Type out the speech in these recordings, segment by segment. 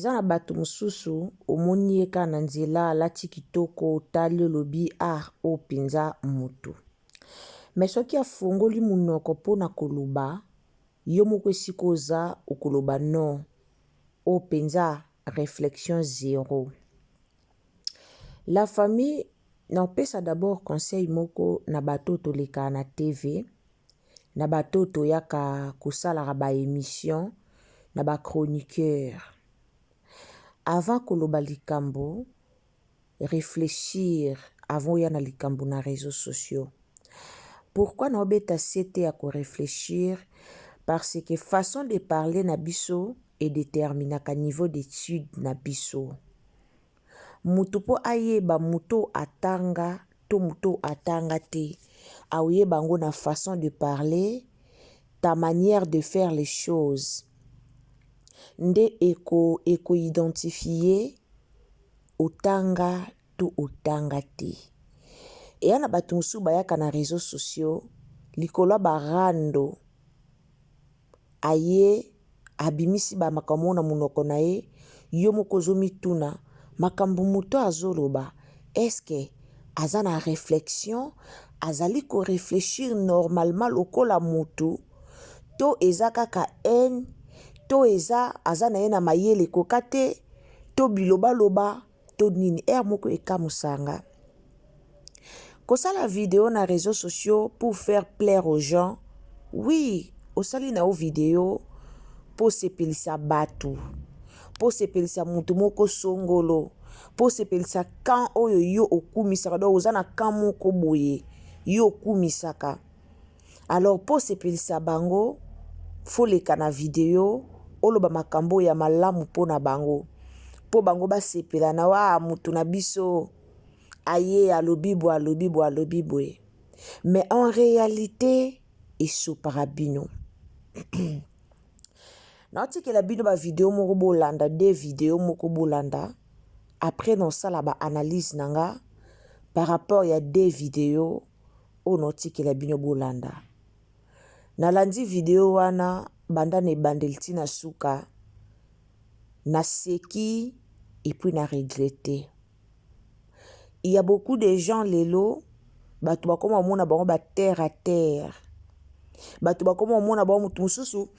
eza na bato mosusu omoni ye kaka na nzela alati kitoko otali olobi o mpenza motu. Me soki afungoli munoko mpona koloba yo moko esika oza okoloba non o mpenza réflexion zéro. La famille napesa d'abord conseil moko na bato toleka na TV, na bato toyaka kosalaka ba émission, na ba chroniqueur. Avant koloba likambo, réfléchir avant ya na likambo na réseaux sociaux. Pourquoi na obeta sete ya ko réfléchir? Parce que façon de parler na biso et déterminaka niveau d'étude na biso. Mutu po ayeba mutu atanga to mutu atanga te. Aoyeba ngo na façon de parler, ta manière de faire les choses. Nde eko identifier otanga to otanga te. Eya na bato mosusu bayaka na réseaux sociaux likolo barando aye abimisi ba makambo na munoko na ye yo moko ozomituna makambo moto azoloba eske aza na réflexion azali ko réfléchir normalement lokola motu to eza kaka haine to eza aza na ye na mayele koka te to biloba to nini moko ekamusanga. Kosala vidéo na réseaux sociaux pour faire plaire aux gens. Oui, osali na o vidéo pour sepelisa batu, pour sepelisa mutu moko songolo, pour sepelisa kan oyo yo okumisaka do ozana kan moko boye yo okumisaka. Alors pour sepelisa bango, faut leka na vidéo oloba makambo ya malamu pona bango. Po bango ba sepela na wa mutu na biso aye alobi boye. Mais en réalité, iso parabino. Nati que la bino ba vidéo moko bolanda, des vidéos moko bolanda. Après non ça la ba analyse nanga par rapport ya des vidéos o noti que la bino bolanda. Na landi vidéo wana banda ne bandelti na suka na seki et puis na regretter. Il y a beaucoup de gens lelo bato bakoma mona bango ba terre à terre. Bato bakoma mona bango mutu mususu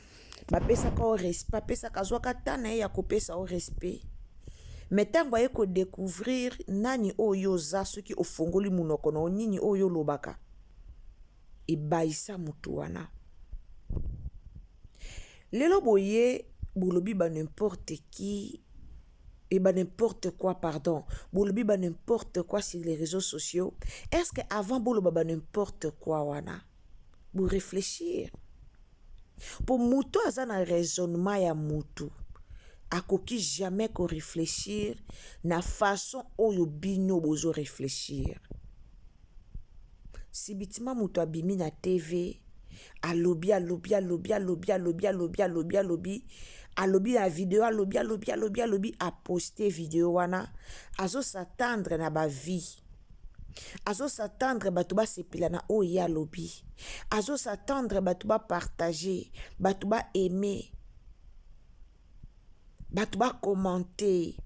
bapesa ka o respect, bapesa ka zwaka tana ya kopesa o respect. Mais tango ye ko découvrir nani oyo za soki ofongoli munoko na nini oyo lobaka. E baisa mutu wana. Lelo boye bolobi ba n'importe qui et bah n'importe quoi, pardon. Bolobi ba n'importe quoi sur les réseaux sociaux. Est-ce que avant boloba ba n'importe quoi wana? Pour réfléchir. Pour mutu azana raisonnement ya mutu. Akoki jamais ko réfléchir na façon oyo bino bozo réfléchir. Si bitima mutu abimi na TV, alobi la vidéo alobi a posté vidéo wana azo s'attendre na ba vie azo s'attendre batu ba sepila na oye alobi azo s'attendre batu ba partager batu ba aimer batu ba commenter,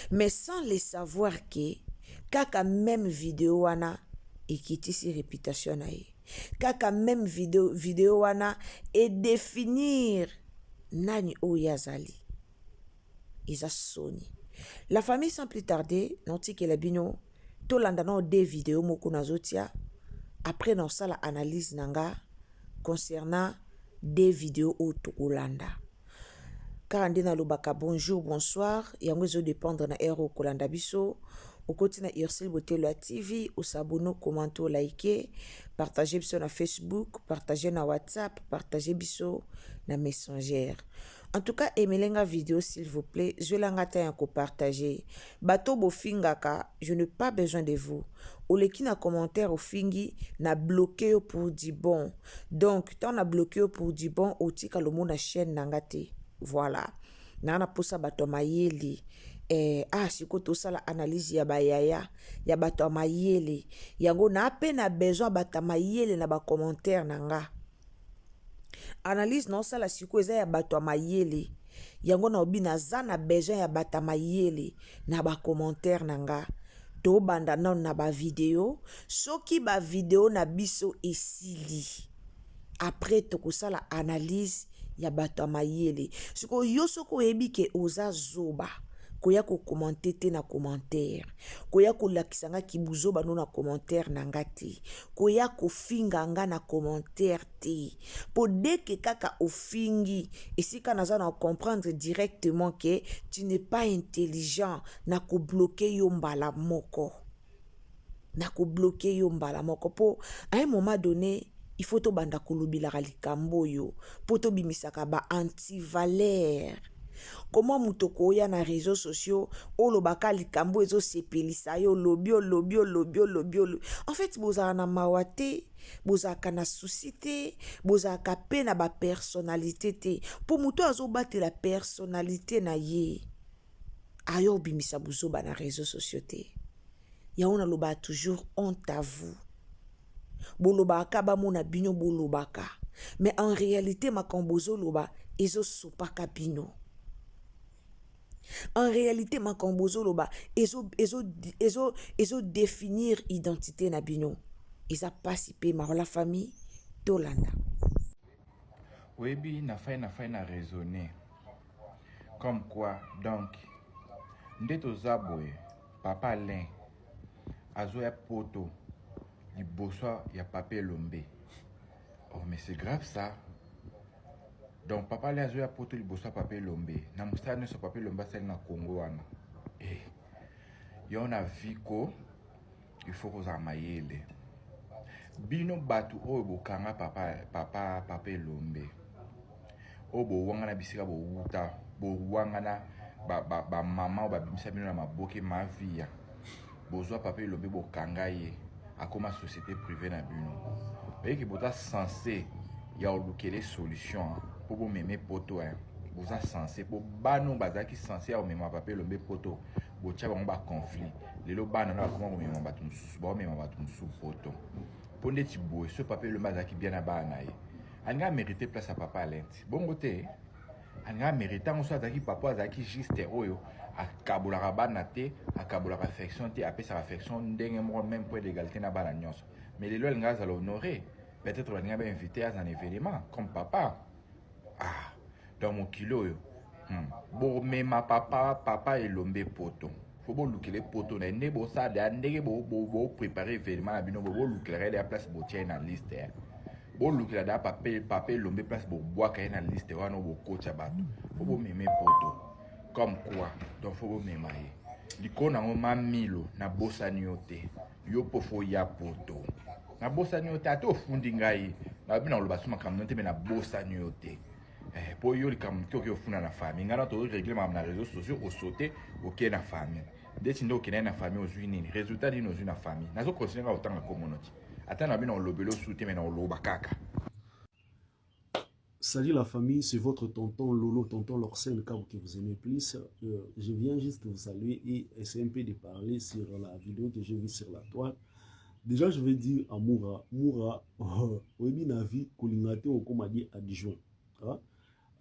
mais sans le savoir que kaka même vidéo wana ekitisi réputation na ye. Kaka même vidéo wana et définir nani oyazali. Isa soni. La famille sans plus tarder, noti que la bino, to landano des vidéos moko nazotia, après non ça la analyse nanga concernant des vidéos au Tokolanda. Car na lobaka bonjour, bonsoir, yango ezo dépendre na ero kolanda biso. Au côté na Ursel Botelo TV, ou s'abonner, commenter, liker, partager biso na Facebook, partager na WhatsApp, partager biso na Messenger. En tout cas, aimez la vidéo s'il vous plaît. Je l'engage à partager. Bato bofingaka, je n'ai pas besoin de vous. Ou les qui na commentaire au fingi na bloqué pour dire bon. Donc, tant na bloqué pour dire bon, au tika le mot na chaîne nangate. Voilà. Na posa bato mayeli. Siko tosala analyse ya bayaya ya bato mayele yango na pe na besoin bata mayele na ba commentaire nanga analyse non sala siko eza ya bato mayele yango na obi naza na besoin ya bata mayele na ba commentaire nanga to banda na ba video soki ba video na biso esili après tokosala analyse ya bato mayele siko yo soko yebi ke oza zoba koya ko commenter te na commentaire koya ko lakisanga kibuzoba no na commentaire na ngati koya ko finga nga na commentaire te po deke kaka ofingi esika naza na comprendre directement que tu n'es pas intelligent na ko bloquer yo mbala moko po à un moment donné il faut to banda kolobilaka likambo yo po to bimisaka ba anti-valeur. Comment mutoko ya na réseaux sociaux olobaka likambo ezo sepelisa yo lobi. En fait bozaka na mawate bozaka na souci te bozaka pe na ba personnalité te po muto azobate la personnalité na ye ayo bimisa buzoba na réseaux sociaux te ya ona loba toujours honte à vous bolobaka ba mona bino bolobaka mais en réalité makambozo loba ezo sopaka bino. En réalité, ma kombozo loba, ezo définir identité na bino. Eza participer ma la famille tolanda. Oui, na fay na raisonner. Comme quoi, donc, ndeto zaboye, papa Alain, azo ya poto, li boso ya papier lombe. Oh, mais c'est grave ça. Donc papa les a poto liboso papier lombe na mustane so papier lomba sel na Congo wana yo na viko il faut que za mayele bino batu o bokanga papa papier lombe o bo wanga na bisika bo wuta bo wanga na ba mama o ba bimisa bino na maboke ma via bozwa papier lombe bo kanga ye akoma société privée na bino ki bota censé ya olukele solution pour vous m'aimer poto vous êtes censé pour bano bazaki censé à même papier lombe poto bo tcha ba conflit lelo bana na comment vous m'aimer batu mususu ba m'aimer batu mususu poto pour ndeti boy ce papier lombe bazaki bien na bana ye anga mérité place à papa Alenti bongo te anga mérité on soit azaki papa azaki juste oyo akabola bana te akabola affection te apesa affection ndenge mo même point d'égalité na bana nyonso mais lelo nga za l'honorer. Peut-être on va invité à un événement comme papa. Ah, dans mon kilo. Bon, mais ma papa est l'homme poto. Faut bon look les potos. N'est bon ça, n'est bon préparer événement à bino. Bon look la place bon tiens dans liste. Bon look la papa l'homme place bon bois qu'il y a dans liste. On a bon coach à battre. Faut bon m'aimer poto. Comme quoi, donc faut bon m'aimer. L'icône a un milo na bossa nyote. Yo pofo ya poto. Na bossa nyote ato fundi ngai na bina lo basuma kam nyote na bossa nyote po yo li kam ko funa na famille ngana to régler ma na réseaux sociaux au sauter OK na famille deti ndo kena na famille ozui nini résultat dino ozui na famille nazo continuer autant comme monoti ata na bina lobelo souté mais na loba kaka. Salut la famille, c'est votre tonton Lolo, tonton Lorsen, quand que vous aimez plus. Je viens juste vous saluer et essayer un peu de parler sur la vidéo que j'ai vue sur la toile. Déjà, je vais dire à Moura, oui, na vie, kolingate au komadi adjoint.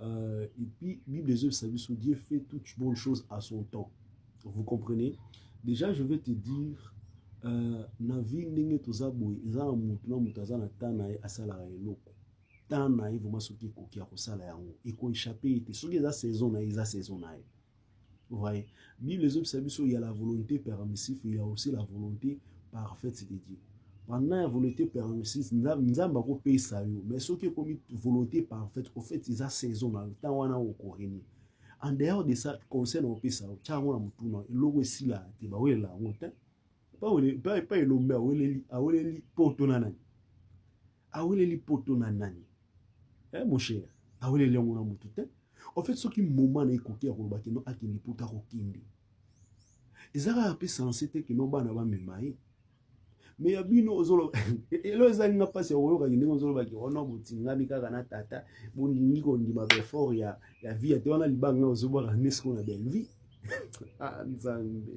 Et puis, Bible des œuvres, ça veut dire Dieu fait toutes bonnes choses à son temps. Vous comprenez? Déjà, je vais te dire, na vie, n'enge tozaboui, za mutuna mutazana tana e asala eloko. Tana e voma soki koki akosala yango. Et ko échapper, te soki za saison na za saison na. Vous voyez? Bible des œuvres, ça veut dire il y a la volonté permissive, il y a aussi la volonté parfaite, c'est de Dieu. Pendant la volonté permissive, nous avons payé ça. Mais ce qui est comme volonté parfaite, au fait, ils ont saison dans le temps où on a encore. En dehors de ça, concernant au pays, ça, tu as un mouton, et l'eau aussi là, tu vas là, on t'a pas le mais à les potos nanani. À les potos nanani. Mon cher, à les lions on a mouton. En fait, ce qui moment n'est qu'aucun rôle, qui n'a pas de puta rokindi. Ils ont appelé censé que nos bana va me mailler. Mais ya bino ozolo elo ezali na pasi oyoka ndenge ozolo baki ona butingami kaka na tata boningi ko ndima effort ya vie te wana libanga ozoboka nesko na belle vie. Ah nzambe.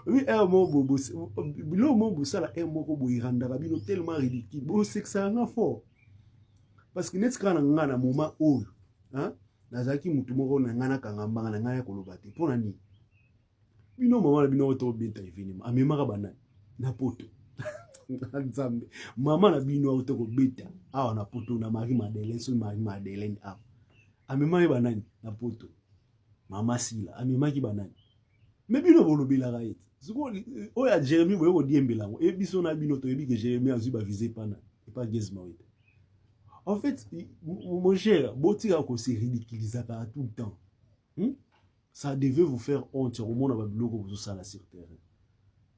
Oui mo bobo bilo mo busala mo ko boiranda ka bino tellement ridicule bo sexa nga fort. Parce que net kana nga na moment oyo hein nazalaki mutu moko na ngana kangambanga na ngana koloba te pona ni bino mama na bino to beta evenema amemaka banani na poto nzambe mama na bino auto ko beta awa na poto na Marie Madeleine so Marie Madeleine awa amemaki banani na poto mama Sila amemaki banani me bino bolobelaka ete siko oya Jérémie boye ko diembelango e biso na bino to yebi que Jérémie azui ba viser pana et pas Gezma wete. En fait, mon cher, botika ko se ridiculiser à tout le temps. Ça devait vous faire honte au monde avec l'eau que vous ça la sur terre.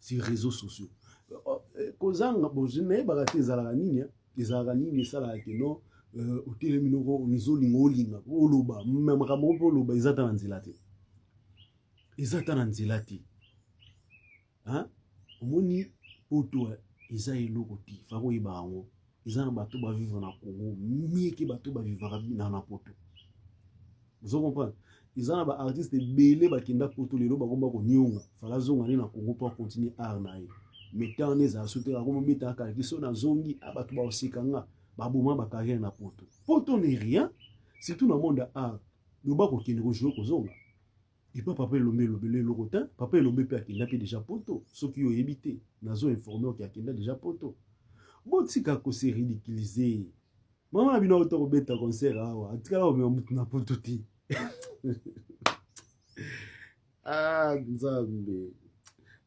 Sur les réseaux sociaux. Kozanga bojene bagate zalaka nini ça la ke no otele minoko nizo lingolinga oloba memaka moko oloba ezata na nzela te. Ezata na nzela te. Hein? Omoni poto eza eloko ti fa ko ibango. Ils ont bateau ba vivre na Congo mieux que bateau ba vivre na poto. Vous comprenez? Ils ont ba artistes belé ba kinda poto lelo ba komba ko nyonga fala zonga ni na Congo pour continuer art na ye. Mettant les a sauter ko mbita ka kiso na zongi abatu ba osikanga ba boma ba carrière na poto. Poto n'est rien, c'est tout le monde art. Le ba ko kini ko jouer ko zonga. Et pas papa lombe lobele lokotin, papa lombe pe akinda pe déjà poto. Ceux qui ont évité nazo informé ki akinda déjà poto. Botika ko se ridiculiser. Maman bino auto ko beta concert awa. Atika o me mutu na poto ti. Ah, nzambe.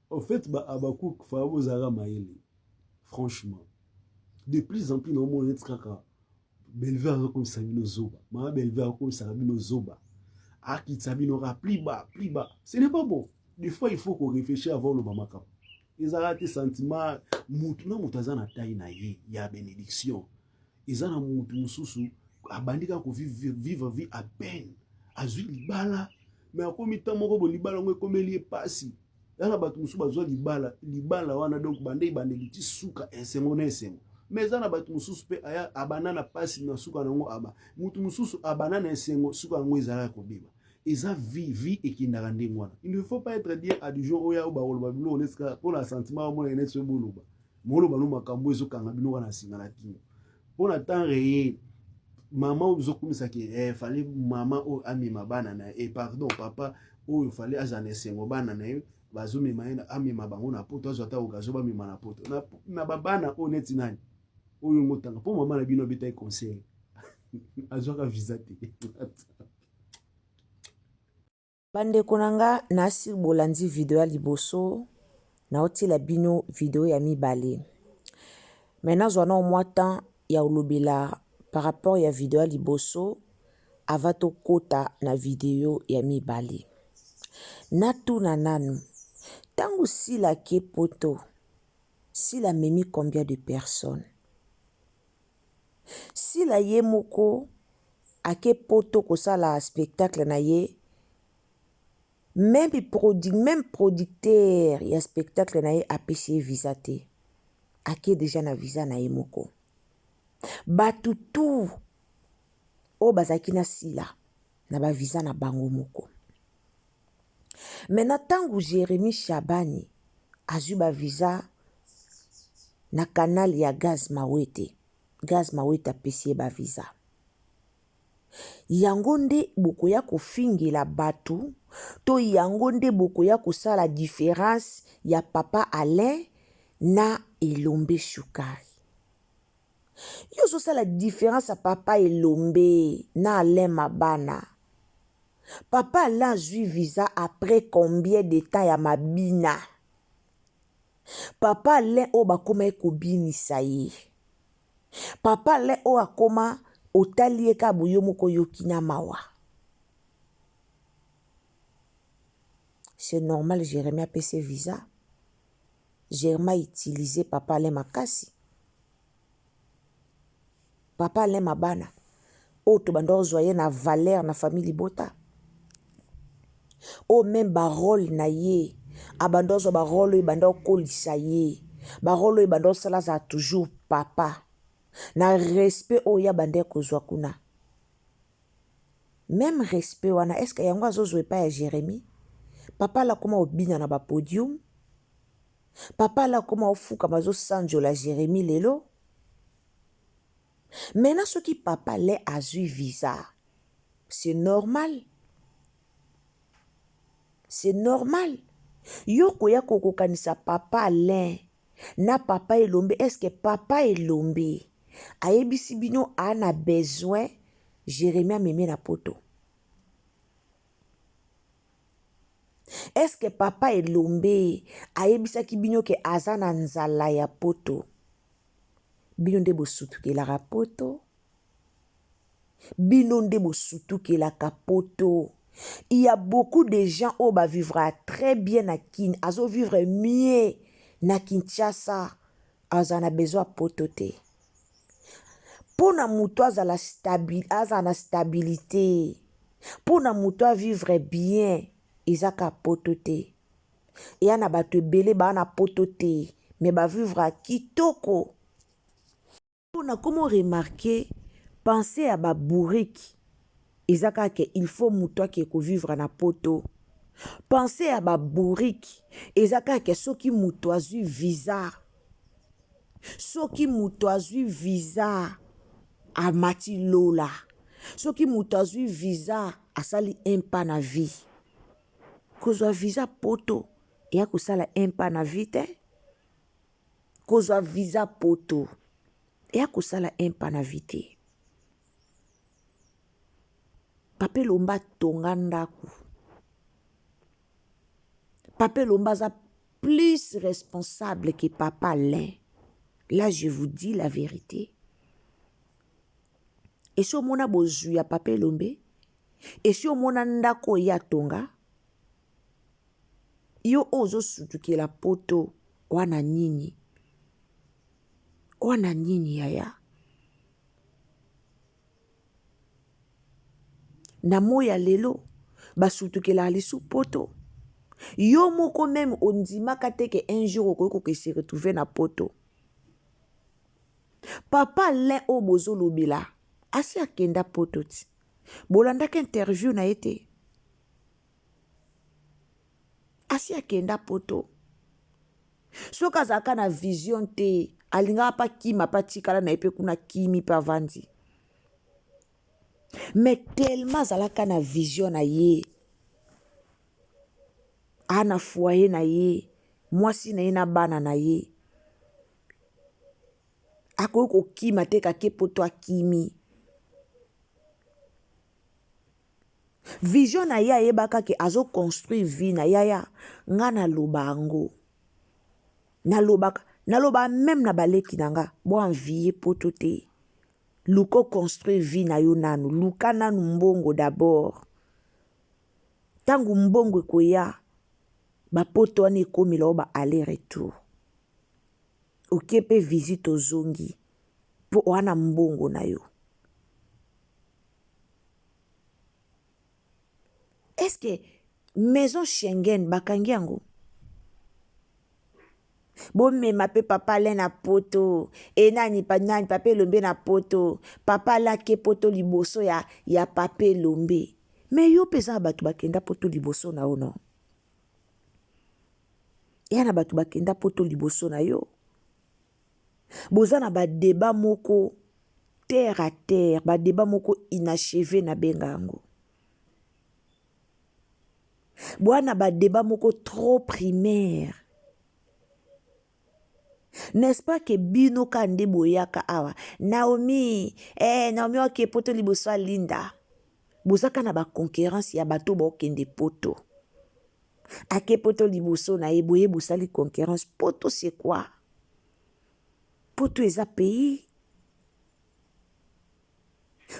En fait, abaku fabo zara maele. Franchement, de plus en plus no mo netkaka. Belver comme Sabino Zoba. Ma belver comme Sabino Zoba. Aki Sabino ra plus bas. Ce n'est pas bon. Des fois il faut qu'on réfléchisse avant le mamaka. Ils ont des sentiments mutu na mutaza na taille na ye ya bénédiction. Ils ont mutu mususu abandika ko vivre vie à peine. Azui libala mais akomi tamoko bo libala ngwe komeli pasi. Yana batu mususu bazwa libala wana donc bande ti suka esengo na esengo. Mais zana batu mususu pe aya abanana pasi na suka nango aba. Mutu mususu abanana esengo suka ngo ezala ko biba. Eza vie et qui n'a rien wana. Il ne faut pas être dire à du jour oya ba oloba bino oneska pour la sentiment mo na netso boloba. Moloba no makambo ezo kanga bino wana singa na tino. Pour la temps réel maman ozo komisa ki fallait maman o amema bana na pardon papa o fallait azana sengo bana na bazo mema na amema bango na poto azota okazo ba mema na poto. Na babana o neti nani. Oyo ngotanga pour maman na bino bita conseil. Azoka visa te. Bandeko nanga nasi bolandi video ya liboso na otila bino video ya mibale. Maintenant zwana au moins temps ya olobela par rapport ya video ya liboso avato kota na video ya mibale. Natuna nanu tangu sila ke poto sila memi combien de personnes? Sila ye moko ake poto kosala spectacle na ye même producteur ya spectacle na ye apesi visa te ake déjà na visa na ye moko batu tu o bazaki na sila na ba visa na bango moko. Maintenant tangu Jérémie Shabani azui ba visa na canal ya Gaz Mawete apesi ye ba visa yango nde bokoya kofingela batu to yango nde bokoya kosala différence ya papa Alain na Elombe Shukari. Yo sosala différence ya papa Elombe na Alain Mabana. Papa Alain azui visa après combien de temps ya mabina? Papa Alain o bakoma ekobinisa ye. Papa Alain o akoma otali ka buyo moko yokina mawa. C'est normal Jérémie a payé visa. Jérémie a utilisé papa Alain Makasi. Papa Alain Mabana. O to bando zoye na valeur na famille Libota. O même barole na ye. Abando zo barole bando kolisa ye. Barole bando sala za toujours papa. Na respect oya bande kozwa kuna. Même respect wana est-ce que yango azozwe pa ya Jérémie? Papa la koma obina na ba podium. Papa la koma ofuka mazo sanjo la Jérémie lelo. Maintenant ce qui papa le azui visa. c'est normal. C'est normal. Yo koya kokokanisa papa Alain na papa Elombe. Est-ce que papa Elombe ayebisi bino ana besoin Jérémie meme na poto? Est-ce que papa Elombe ayebisaki bino ke aza na nzala ya poto? Bino nde bosutukelaka poto? Bino nde bosutukelaka poto? Il y a beaucoup de gens qui vont vivre très bien à Kin, azo vivre mieux na Kinshasa, azana besoin potote. Pour na muto azala stabilité, pour na muto vivre bien, izaka potote. Et ana batu belé ba na potote, mais ba vivre à kitoko. Pour na comment remarquer, penser à ba bourrique. Ezaka ke il faut muto qui vivre na poto. Pensez à ba bourrique. Ezaka ke soki muto azu visa. Soki muto azu visa a mati lola. Soki muto azu visa a sali impa na vie. Kozwa visa poto ya kusala impa na vie te. Kozwa visa poto ya kusala impa na vie te. Papa Elombe tonga ndaku. Papa Elombe est plus responsable que papa Alain. Là, je vous dis la vérité. Et si on a besoin de papa Elombe, et si on a ndako ya tonga, yo ozo sutuki la poto wana nini. Wana nini yaya. Na moya lelo, basutukela alisu poto. Yo moko même ondima kateke un jour okoko ke se retrouver na poto. Papa Alain obozo lobila, asi akenda poto ti. Bolanda ke interview na ete. Asi akenda poto. Soka zaka na vision te, alinga pa kima pa tikala na epe kuna kimi pa vandi. Mais tellement zalaka na vision na ye. Ana foyer na ye. Mwasi na ye na bana na ye. Ako kima te kake poto akimi. Vision na ye ayebaka ke azo construire vie na yaya. Nga na loba ango. Na loba même na baleki nanga. Bo envie poto te. Luko construire vie na yo nanu. Luka nanu mbongo d'abord. Tangu mbongo koya. Ba poto ane komi la oba aller-retour. Okepe visite ozongi. Po wana mbongo na yo. Est-ce que maison Schengen bakangi yango? Bon me mape papa le na poto. E nani papa Elombe na poto. Papa la ke poto liboso ya papa Elombe. Mais yo pesa batu bakenda poto liboso na yo non. Ya na batu bakenda poto liboso na yo. Boza na ba débat moko terre à terre, ba débat moko inachevé na bengango. Boana ba débat moko trop primaire. N'est-ce pas que bino kande boyaka awa? Naomi, Naomi wake poto liboso Linda. Bozaka na ba concurrence ya bato ba okende poto. Ake poto liboso na eboye bosali concurrence. Poto c'est quoi? Poto eza pays.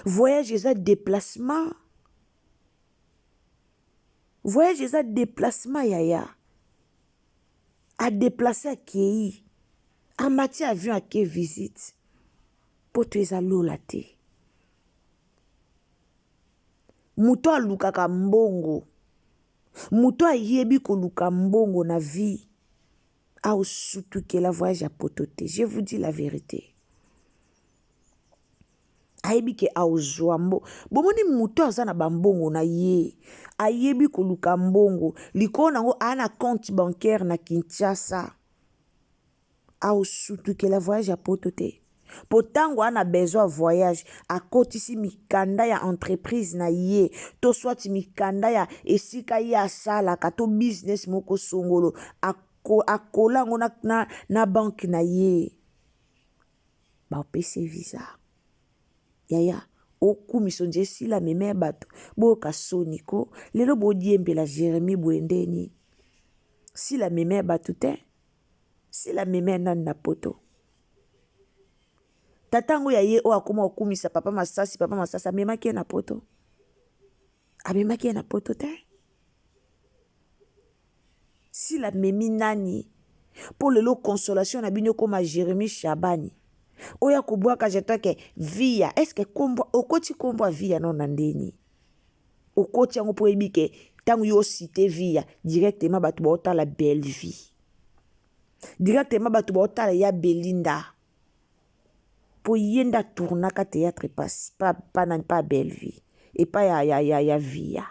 Voyage eza déplacement. Voyage eza déplacement yaya. A déplacer à Kei. En matière avion à Kei visite. Poto eza lola te. Muto alukaka mbongo. Muto ayebi koluka mbongo na vie. A surtout que la voyage à potote. Je vous dis la vérité. Ayebi ke a ozwambo. Bomoni muto azana bambongo na ye. Ayebi koluka mbongo. Liko nango ana compte bancaire na Kinshasa. A surtout que la voyage à potote. po tango ana besoin voyage akotisi mikanda ya entreprise na ye to soit mikanda ya esika ye asalaka to business moko songolo akola yango na banke na ye bapesi visa yaya okumiso nje esila meme ya bato boyoka soni ko lelo bodiembela Jérémie bwendeni sila meme ya bato te sila meme ya nani na poto tatango ya ye oyo akoma okumisa papa masasi amemaki ye na poto amemaki ye na poto te sila memi nani mpo lelo consolation na bino ekoma Jérémie Shabani oyo akobwaka jetoke via eske okoti kombo via no na ndeni okoti yango mpo oyebi ke ntango yo cite via directement bato baotala belle vie directement bato baotala ya Belinda po yenda tournaka théâtre pas belle vie et pas ya via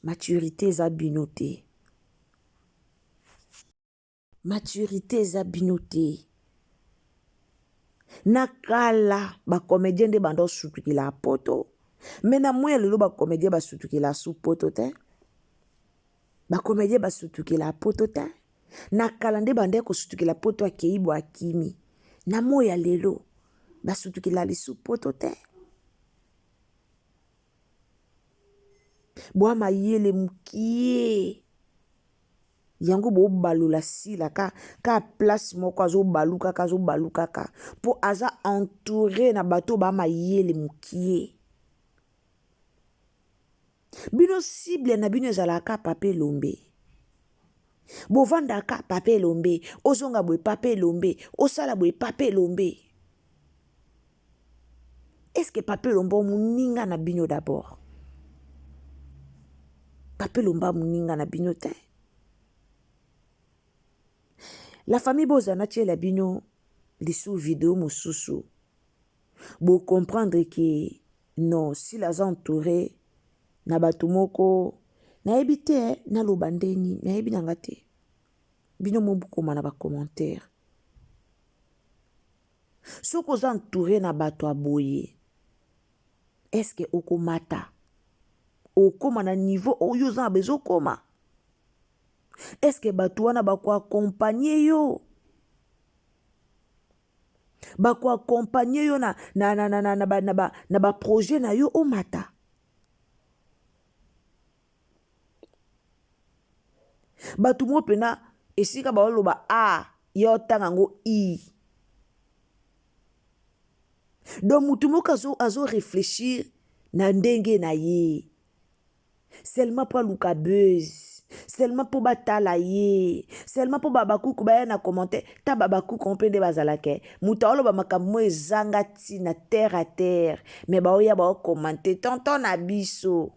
maturité eza bino te maturité eza bino te na kala bacomédien nde banda osutukila poto me na mwa lelo bacomédien basutukila su poto te bacomédien basutukila poto te na kala nde banda kosutukila poto akei bo akimi na moya lelo basutukila lisu poto te bwa mayele mukie yango bobalola sila ka place moko azobalukaka po aza entouré na bato ba mayele mukie bino cible na bino ezalaka Papa Elombe bovandaka Papa Elombe ozonga boye Papa Elombe osala boye Papa Elombe est-ce que Papa Elombe muninga na bino d'abord Papa Elombe muninga na bino te la famille bozana tie la bino lisu vidéo mosusu bo comprendre que non si la entouré na bato moko na ebite na lobandeni na ebi nanga te bino mobukoma na ba commentaire soko za entouré na bato aboye est-ce que okomata okoma na niveau oyo za bezo koma est-ce que bato wana bako accompagner yo na ba projet na yo omata bato mo pena esika baoloba a yo tanga ngo i donc mutu moko azo réfléchir na ndenge na ye seulement pour luka buzz seulement pour batala ye seulement pour babakuku baya na commentaire ta babakuku mpende bazalake muta oloba makambo ezanga ti na terre à terre mais baoya bao commenter tonton na biso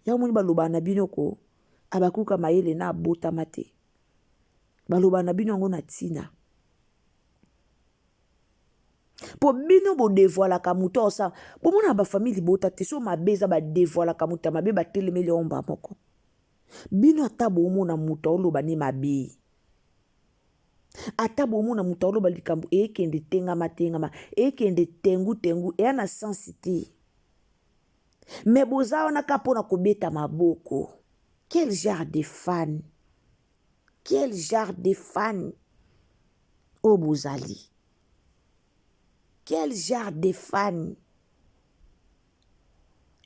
ya moni baloba na bino ko abakuka mayele na abota mate baloba na bino ngo na tina po bino bo dévoilaka muto osa bomona ba famille bota te so mabeza ba dévoilaka muta mabe ba telemeli omba moko bino ata bomona muto oloba ni mabe ata bomona muto oloba likambo ekende tengama ekende tengu eya na sensité mais boza wana ka pona kobeta maboko quel genre de fan o bozali quel genre de fan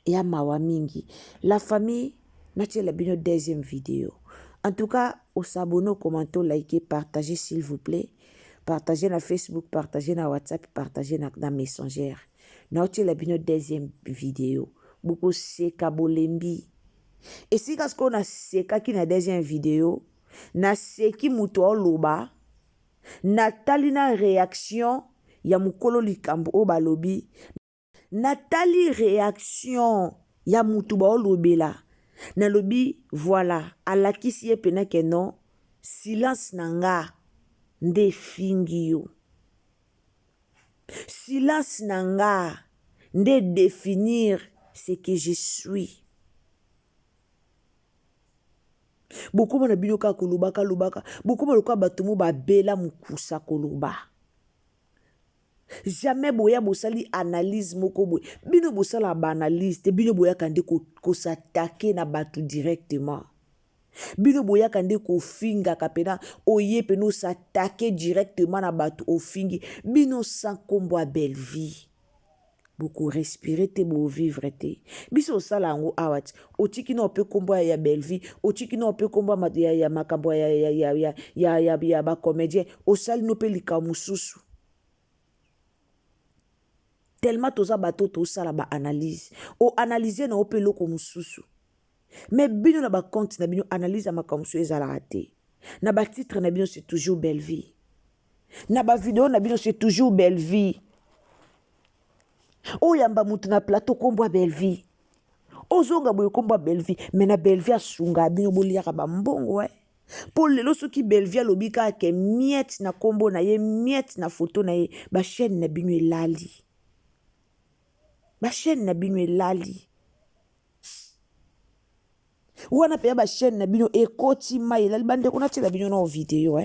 ya mawa mingi la famille natie la bino deuxième vidéo en tout cas au s'abonner au commenter liker partager s'il vous plaît partager na Facebook partager na WhatsApp partager na Messenger natie la bino deuxième vidéo beaucoup seka bolembi et si kas ko na seka ki na deuxième vidéo na seki muto oloba na tali na réaction ya mukolo likambo o balobi natali réaction ya mutu ba olobela na lobi voilà alakisi ye pena ke non silence nanga nde fingi yo silence nanga nde définir ce que je suis bokoma na bino ka kolobaka lobaka bokoma lokola bato mo babela mokusa koloba jamais boya bosali analyse moko boye bino bosala baanalyse te bino boyaka nde kosatake na bato directement bino boyaka nde kofingaka pena oye pena osatake directement na bato ofingi bino sans kombo ya belle vie boko respirer te bo vivre te biso osala yango awa ti otiki na ope kombo ya belle vie otiki na ope kombo ya makambo ya bacomédien osali no mpe likambo mosusu tellement toza bato tosala baanalyse oanalyse na ope eloko mosusu mais bino na bacompte na bino analyse ya makambo mosusu ezalaka te na batitre na bino c'est toujours belle vie na bavideo na bino c'est toujours belle vie oyamba mutu na plateau kombo ya belle vie ozonga boye kombo ya belle vie mais na belle vie asunga bino boliaka bambongo mpo lelo soki belle vie alobi kaka ke miette na kombo na ye miette na foto na ye bachaîne na bino elali bachaîne na bino elali wana pe ya bachaîne na bino ekoti mai elali bandeko natiela bino na video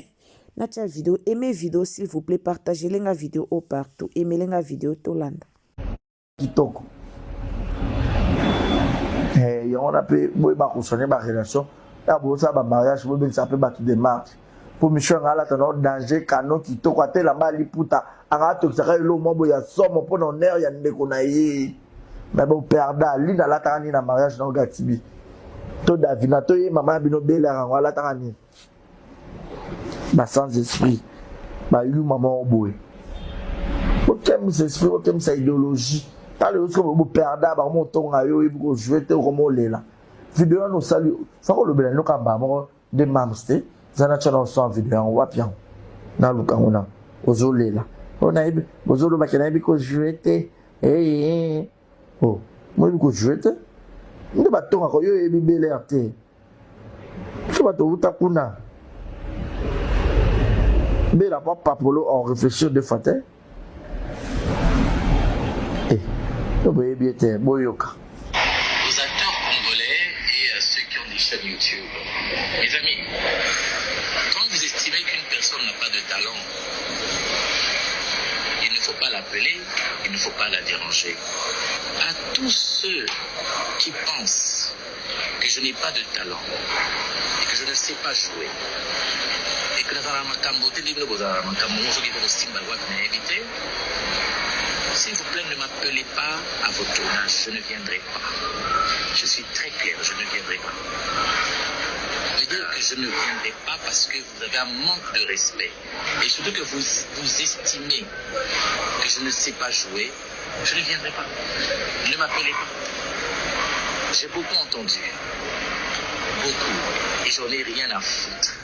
natia video aimez vidéo s'il vous plaît partagez lenga vidéo au partout aimez lenga vidéo tolanda kitoko yango na mpe boyeba kosonye barelation ya bosala bamariage bobengisa mpe bato démarche mpo mission yanga alata na danger kano kitoko atelamba aliputa anga atokisaka elo mwa boye ya somo mpo na honneur ya ndeko na ye me boperda linda alataka nini na mariage na ogatibi to davina to ye mama ya bino belaka yango alataka nini basans esprit bayuma moko boye bokemisa esprit bokemisa idéologie tala yosko boperda bakomo otonga yo oyebi kozwe te okomo olela video wana osali faka olobela linoka mbaa moko de mams te eza na tia na oso video yango wapi yango naluka ngo nango ozolela o nayebi bozolobaki nayebi kozwe te moyebi kozwe te nde batongaka yo oyebi belere te so bato outa kuna bela mpo papolo en réfléchir deux fois te boyebi ete boyoka aux acteurs congolais et à ceux qui ont des chaînes YouTube. Mes amis, quand vous estimez qu'une personne n'a pas de talent, il ne faut pas l'appeler, il ne faut pas la déranger. À tous ceux qui pensent que je n'ai pas de talent et que je ne sais pas jouer, et que s'il vous plaît, ne m'appelez pas à vos tournages, je ne viendrai pas. Je suis très clair, je ne viendrai pas. Je veux dire que je ne viendrai pas parce que vous avez un manque de respect. Et surtout que vous estimez que je ne sais pas jouer, je ne viendrai pas. Ne m'appelez pas. J'ai beaucoup entendu. Beaucoup. Et j'en ai rien à foutre.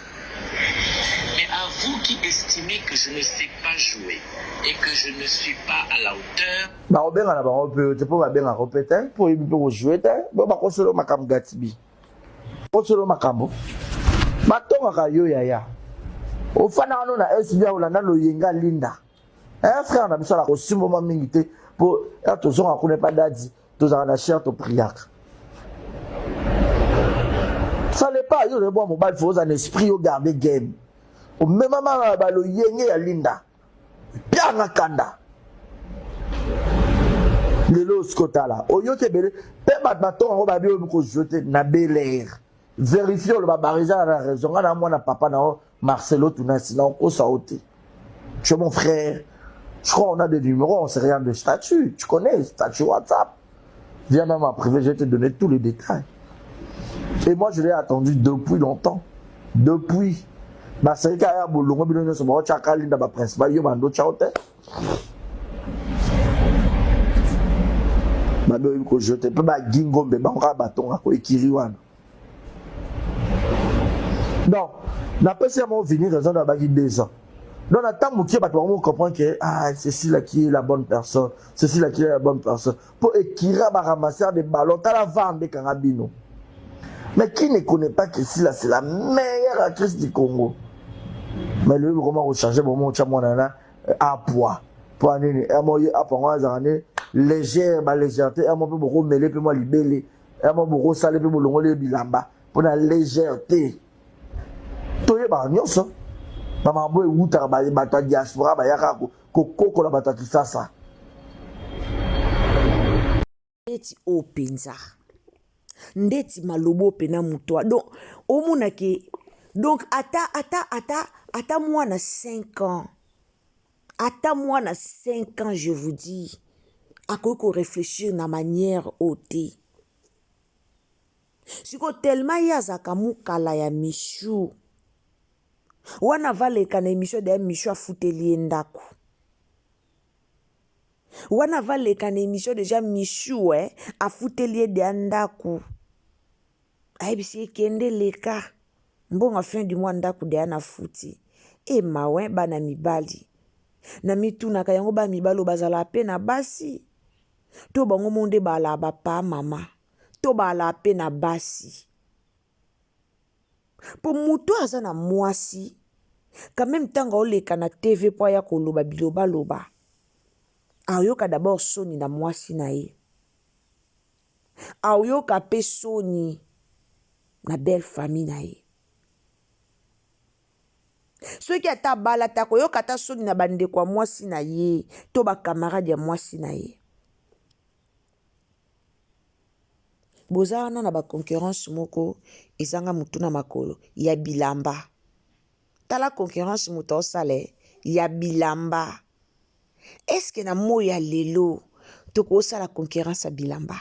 Mais à vous qui estimez que je ne sais pas jouer et que je ne suis pas à la hauteur. bakobenga na bango mpe te mpo babengaka mpe te mpo oyebi mpe kozwe te bo bakosolo makambo gatibi kosolo makambo batongaka yo yaya ofanaka no na sb olanda loyenga linda frère na biso ala kosimboma mingi te mpo tozonga kuna epa dadi tozalaka na chere topriaka fale pas yo le bon mobile faut un esprit au garder game au même moment balo yenge ya linda pianga kanda lelo skotala oyo te bele pe baton ngo babi o ko jeter na belair vérifier le babariza la raison na mwana papa na Marcelo Tunasi na ko sauté tu es mon frère je crois on a des numéros on sait rien de statut tu connais statut WhatsApp viens même en privé je vais te donner tous les détails. Et moi, je l'ai attendu depuis longtemps. Depuis. Bah, c'est qu'il y a un boulot, il y a un boulot, il y a un boulot, principal, il y a un boulot, il y a un boulot. Bah, je te peux pas gingo, mais bah, on va bâton, on va kiriwan. Donc, n'a pas si à mon venir, raison de la bague 2 ans. Donc, on attend que on comprend que c'est celle-là qui est la bonne personne, c'est celle-là qui est la bonne personne. Pour écrire, ramasser des ballons, t'as la vente des carabines. Mais qui ne connaît pas que c'est la meilleure actrice du Congo? Mais le comment recharger au moment où tu as à poids. Pour aller à moi, à prendre un légère, ma légèreté, à moi, beaucoup mêler, puis moi libérer, à moi, beaucoup saler, puis moi, le bilamba. pour la légèreté. Toyeba nyonso. Bamambo ewuta bato ya diaspora bayaka kokokola bato ya Kisasa. Ndeti openza. Ndeti malobo pena mutoa. Donc omonake donc ata moi na 5 ans. Ata moi na 5 ans je vous dis. Akoki réfléchir na manière ôté. Siko tellement yazaka mukala ya Michou. Wana valeka na émission de Michou afuteli ndako. Wana valeka na émission déjà Michou afuteli de ndako. Aibisi kende leka. Mbonga fin du mois ndako de ana futi. E mawe bana mibali. Na mituna kayango ba mibalo bazala pe na basi. To bango monde bala ba pa mama. To bala pe na basi. Po muto aza na mwasi. Quand même tanga oleka na TV po ya koloba biloba loba. Ayoka d'abord soni na mwasi na ye. Ayoka pe soni na belle famille na ye. Ceux qui ata bala ta koyoka ta soni na bande kwa mwasi na ye. To ba camarade ya mwasi na ye. Bozana na ba concurrence moko izanga mutuna makolo ya bilamba. Tala concurrence muto sale ya bilamba. Est-ce que na moya lelo toko sala concurrence ya bilamba?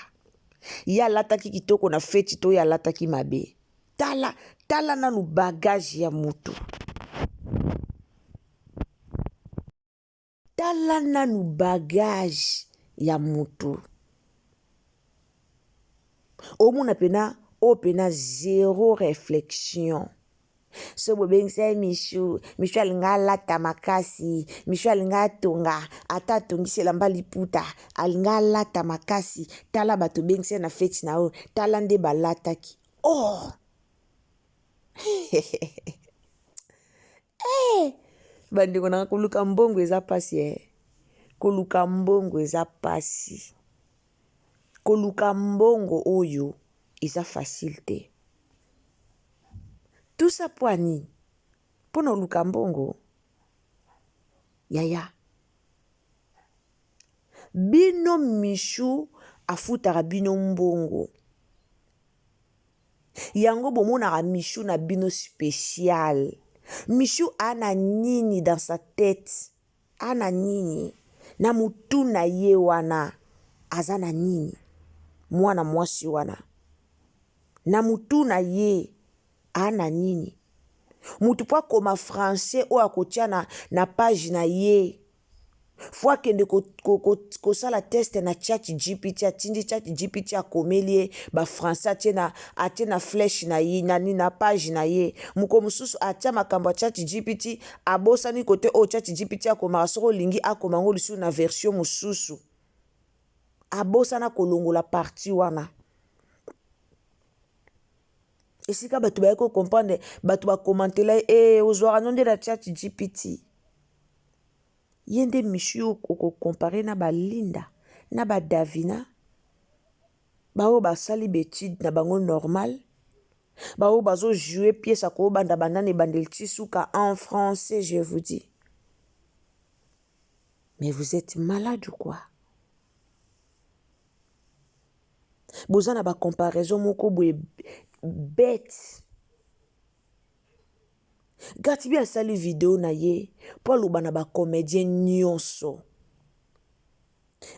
Ya lataki kitoko na feti to ya lataki mabe. Tala nanu bagage ya mutu. Tala nanu bagage ya mutu. Omuna pena zéro réflexion. So bobengisa Michou alinga lata makasi, Michou alinga tonga, ata tongisela mbali puta, alinga lata makasi, tala bato bengisa na feti na o, tala nde balataki. Oh! Bandeko na koluka mbongo eza pasi Koluka mbongo eza pasi. Koluka mbongo oyo eza facile te. Tout ça poani. Pono luka mbongo. Yaya. Bino Michou afutara bino mbongo. Yango bomonaka Michou na bino spécial. Michou ana nini dans sa tête. Ana nini. Na mutu na ye wana. Azana nini. Mwana mwasi wana. Na mutu na ye. Ana nini. Mutu pa koma français o akotia na page na ye. Fwa kende ko sala test na chat GPT. Atindi chat GPT akomelie ba français atie na flèche na ye. Na page na ye. Muko mususu atia makambo chat GPT. Abosa ni kote o chat GPT akomaka soko lingi akomango lisu na version mususu. Abosa na kolongo la partie wana. Esika batu ba ko comprendre batu ba commenter la ozwara nonde la chat GPT. Yende Michou ko comparer na ba Linda na ba Davina. Ba o ba sali betide na bango normal. Ba o bazo jouer pièce ko banda banane bandel tisuka en français je vous dis. Mais vous êtes malade ou quoi? Bozana ba comparaison moko boye bête. Gatibi asali vidéo na ye po aloba na ba comédien nyonso.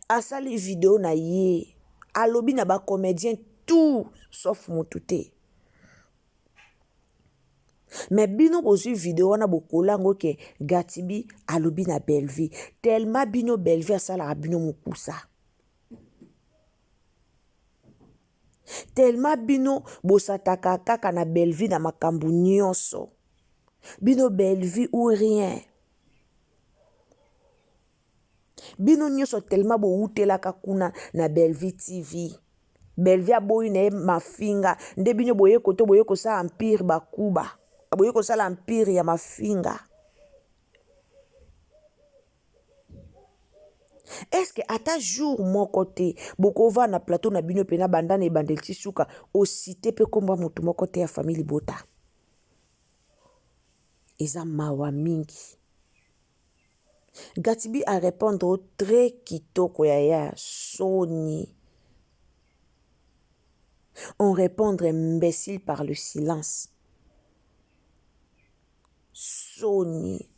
Asali vidéo na ye alobi na ba comédien tout sauf motute. Mais bino bozwi vidéo wana bokolango ke Gatibi alobi na Belleville. Tellement bino Belleville asala bino mokusa. Tellement bino bosataka kaka na Belleville na makambu nyonso. Bino Belleville ou rien. Bino nyonso tellement bo utelaka kuna na Belleville TV. Belleville aboyi na mafinga. Nde bino boye koto boye kosa empire bakuba. Boye kosala empire ya mafinga. Est-ce que ata jour mon côté bokova na plateau na bino pena bandana e bandel tisuka o cité pe komba mutu mon côté ya famille Bota eza mawa mingi. Gatibi a répondre au très kitoko ya Soni. On répondre imbécile par le silence. Soni.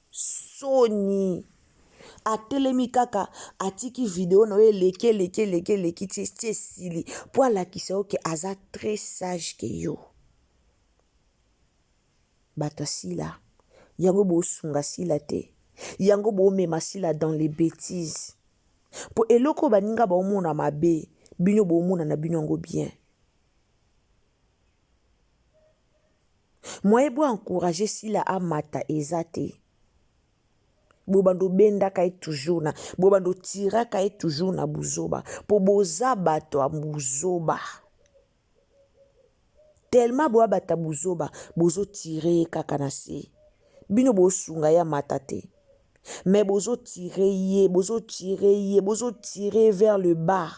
Soni. Atelemi kaka atiki video na we leki tie sili po alakisa oke aza très sage ke yo. Bata sila yango bo sunga sila te yango bo mema sila dans les bêtises po eloko baninga ba omona mabe bino bo omona na bino ngo bien. Moi bo encourager sila amata ezate bobando benda kai toujours na bobando tira kai toujours na buzoba po boza bato a buzoba tellement bo bata buzoba bozo tirer kaka na se bino bo sunga ya matate mais bozo tirer vers le bas.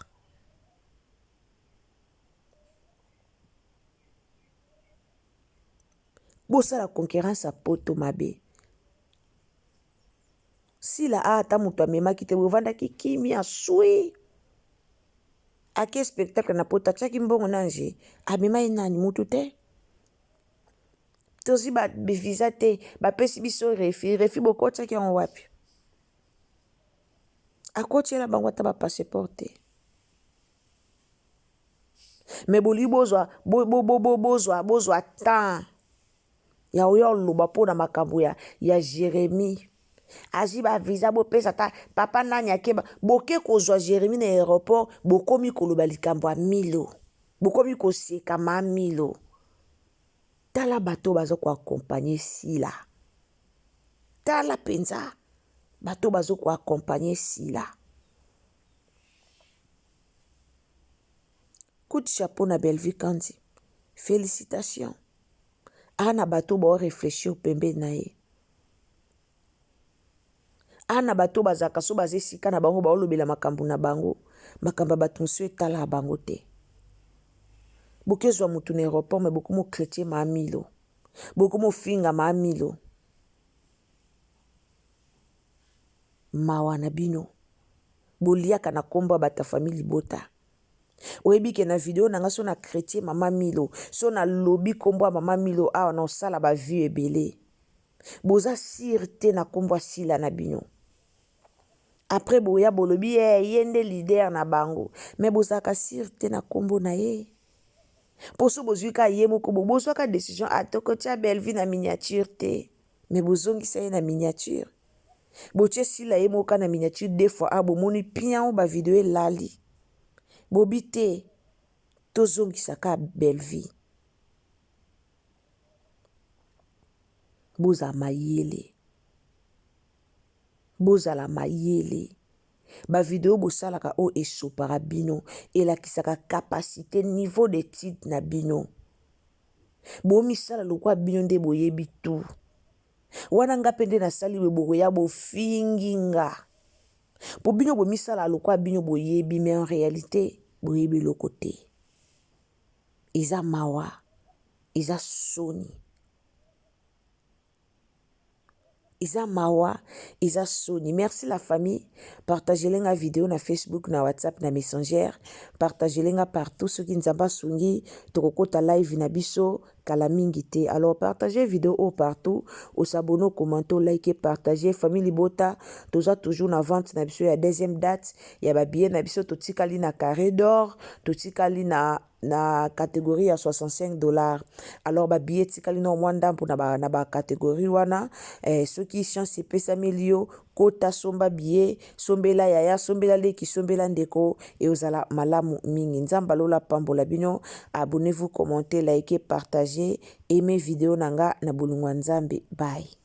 Bosa la concurrence a poto mabe si la ata mutu amema kite bovanda kikimi asui ake spectacle na pota tsaki mbongo nanje amema inani mutu te tozi ba visa te ba pesi biso refi boko tsaki en wapi akoti la bango ta ba passeport te mais boli bozwa bozwa temps ya oyo loba pona makambo ya Jérémie azi ba visa bo pesa ta papa nani akeba boke kozwa Jérémie na aéroport bokomi koloba likambo a milo bokomi koseka ma milo tala bato bazo ko accompagner sila tala penza bato bazo ko accompagner sila. Coup de chapeau na Bellevue Kandi. Félicitations. Ana bato ba réfléchir pembe na ye. Ana bato bazaka so bazesika na bango ba olobela makambo na bango. Makamba bato nso etala bango te. Bokezwa mutu na aéroport me bokumo chrétien ma milo. Bokumo finga ma milo. Mawa na bino. Boliaka na komba bata famille Bota. Oyebi ke na video na nga so na chrétien mama milo so na lobi kombo mama milo awa na osala ba vie ebele boza sirte na kombo sila na bino après boya bolobi yende leader na bango mais boza ka sirte na kombo na ye poso bozuka ye moko bozo ka décision atoko tia Bellevue na miniature te mais bozongisa ye na miniature botie sila ye moko na miniature deux fois abo moni pian ba video elali bobite tozongisa ka Bellevue boza mayele bozala mayele ba video bosalaka o esopara bino elakisaka capacité niveau d'étude na bino bomisala lokwa bino nde boyebi tu wana nga pende na sali we boya bofinginga po bino bomisala lokwa bino boyebi mais en réalité boyebi lokote eza mawa eza soni Isa mawa, isa soni. Merci la famille. Partagez-les la vidéo na Facebook, na WhatsApp, na Messenger. Partagez-les partout. Ceux qui n'ont sungi, tokokota live na biso, kalamingite. Alors partagez vidéo partout. Au s'abonner, commenter, liker, partager. Famille Bota, toza toujours na vente na biso. Il y a deuxième date. Il y a bien na biso totikali na carré d'or, totikali na catégorie à $65. Alors ba billet tikali na mwanda pour na ba catégorie wana ceux qui chance pesa milio kota somba billet sombela yaya sombela leki sombela ndeko et ozala malamu mingi nzamba lola pambola bino. Abonnez-vous, commentez, likez, partagez, aimez vidéo nanga na bulungwa nzambe. Bye.